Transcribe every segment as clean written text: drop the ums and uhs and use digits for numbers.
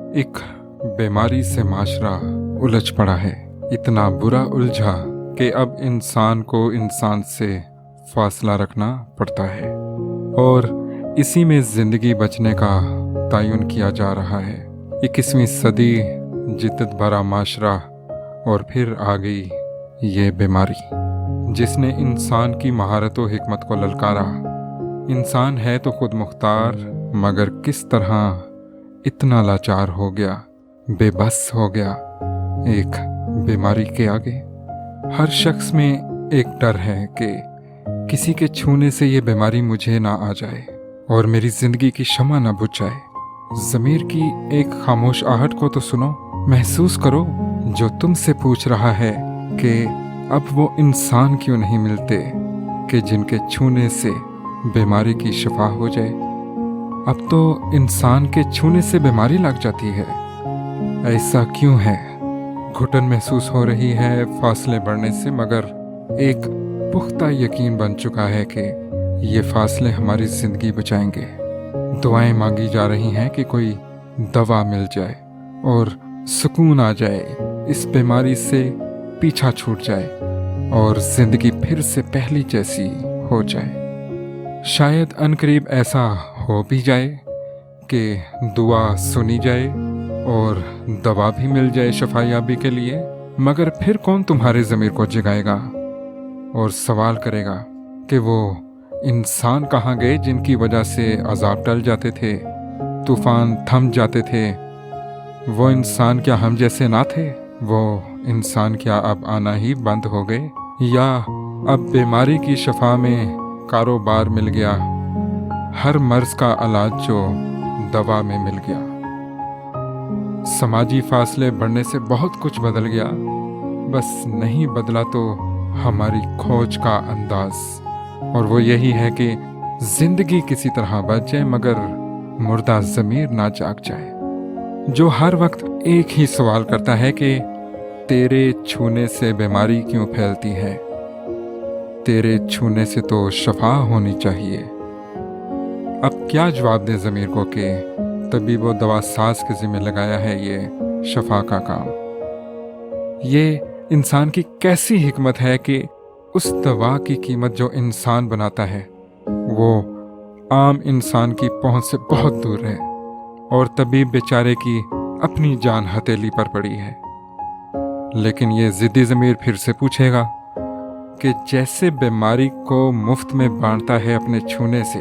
एक बीमारी से माशरा उलझ पड़ा है, इतना बुरा उलझा कि अब इंसान को इंसान से फासला रखना पड़ता है और इसी में ज़िंदगी बचने का तयन किया जा रहा है। 21वीं सदी, जिद्दत भरा माशरा और फिर आ गई ये बीमारी जिसने इंसान की महारत व हिकमत को ललकारा। इंसान है तो खुद मुख्तार, मगर किस तरह इतना लाचार हो गया, बेबस हो गया एक बीमारी के आगे। हर शख्स में एक डर है कि किसी के छूने से ये बीमारी मुझे ना आ जाए और मेरी जिंदगी की शमा ना बुझ जाए। ज़मीर की एक खामोश आहट को तो सुनो, महसूस करो, जो तुमसे पूछ रहा है कि अब वो इंसान क्यों नहीं मिलते कि जिनके छूने से बीमारी की शिफा हो जाए। अब तो इंसान के छूने से बीमारी लग जाती है, ऐसा क्यों है? घुटन महसूस हो रही है फासले बढ़ने से, मगर एक पुख्ता यकीन बन चुका है कि ये फासले हमारी ज़िंदगी बचाएंगे। दुआएं मांगी जा रही हैं कि कोई दवा मिल जाए और सुकून आ जाए, इस बीमारी से पीछा छूट जाए और ज़िंदगी फिर से पहली जैसी हो जाए। शायद अनकरीब ऐसा हो भी जाए कि दुआ सुनी जाए और दवा भी मिल जाए शफायाबी के लिए, मगर फिर कौन तुम्हारे ज़मीर को जगाएगा और सवाल करेगा कि वो इंसान कहाँ गए जिनकी वजह से अजाब टल जाते थे, तूफान थम जाते थे। वो इंसान क्या हम जैसे ना थे? वो इंसान क्या अब आना ही बंद हो गए? या अब बीमारी की शफा में कारोबार मिल गया, हर मर्ज का इलाज जो दवा में मिल गया। समाजी फासले बढ़ने से बहुत कुछ बदल गया, बस नहीं बदला तो हमारी खोज का अंदाज, और वो यही है कि जिंदगी किसी तरह बच जाए मगर मुर्दा ज़मीर ना जाग जाए, जो हर वक्त एक ही सवाल करता है कि तेरे छूने से बीमारी क्यों फैलती है? तेरे छूने से तो शफा होनी चाहिए। अब क्या जवाब दे ज़मीर को कि तबीब व दवा साज के ज़िम्मे लगाया है ये शफा का काम। ये इंसान की कैसी हिकमत है कि उस दवा की कीमत जो इंसान बनाता है वो आम इंसान की पहुंच से बहुत दूर है और तबीब बेचारे की अपनी जान हथेली पर पड़ी है। लेकिन ये ज़िद्दी ज़मीर फिर से पूछेगा कि जैसे बीमारी को मुफ्त में बांटता है अपने छूने से,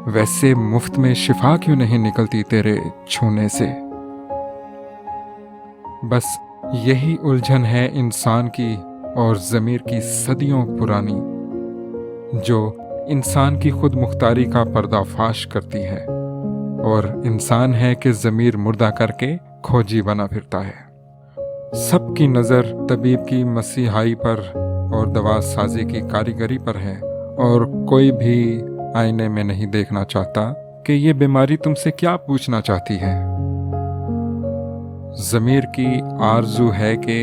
वैसे मुफ्त में शिफा क्यों नहीं निकलती तेरे छूने से? बस यही उलझन है इंसान की और ज़मीर की सदियों पुरानी, जो इंसान की खुद मुख्तारी का पर्दाफाश करती है और इंसान है कि ज़मीर मुर्दा करके खोजी बना फिरता है। सबकी नज़र तबीब की मसीहाई पर और दवा साजी की कारीगरी पर है और कोई भी आईने में नहीं देखना चाहता कि ये बीमारी तुमसे क्या पूछना चाहती है। ज़मीर की आरजू है कि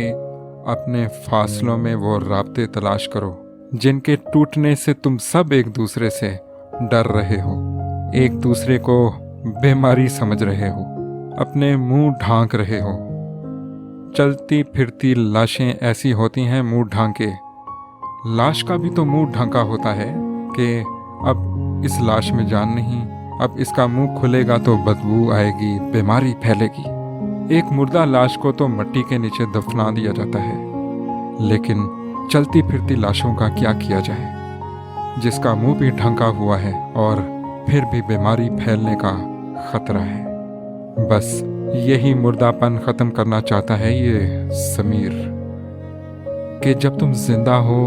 अपने फासलों में वो राब्ते तलाश करो जिनके टूटने से तुम सब एक दूसरे से डर रहे हो, एक दूसरे को बीमारी समझ रहे हो, अपने मुंह ढांक रहे हो। चलती फिरती लाशें ऐसी होती हैं मुंह ढांके। लाश का भी तो मुंह ढांका होता है कि अब इस लाश में जान नहीं, अब इसका मुंह खुलेगा तो बदबू आएगी, बीमारी फैलेगी। एक मुर्दा लाश को तो मिट्टी के नीचे दफना दिया जाता है, लेकिन चलती फिरती लाशों का क्या किया जाए, जिसका मुंह भी ढंका हुआ है और फिर भी बीमारी फैलने का खतरा है। बस यही मुर्दापन ख़त्म करना चाहता है ये ज़मीर, कि जब तुम जिंदा हो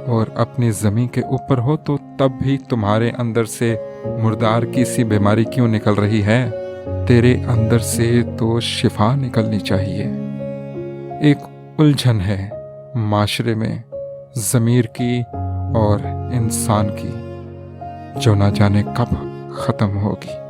और अपनी ज़मीन के ऊपर हो तो तब भी तुम्हारे अंदर से मुर्दार की सी बीमारी क्यों निकल रही है? तेरे अंदर से तो शिफा निकलनी चाहिए। एक उलझन है माशरे में ज़मीर की और इंसान की, जो ना जाने कब ख़त्म होगी।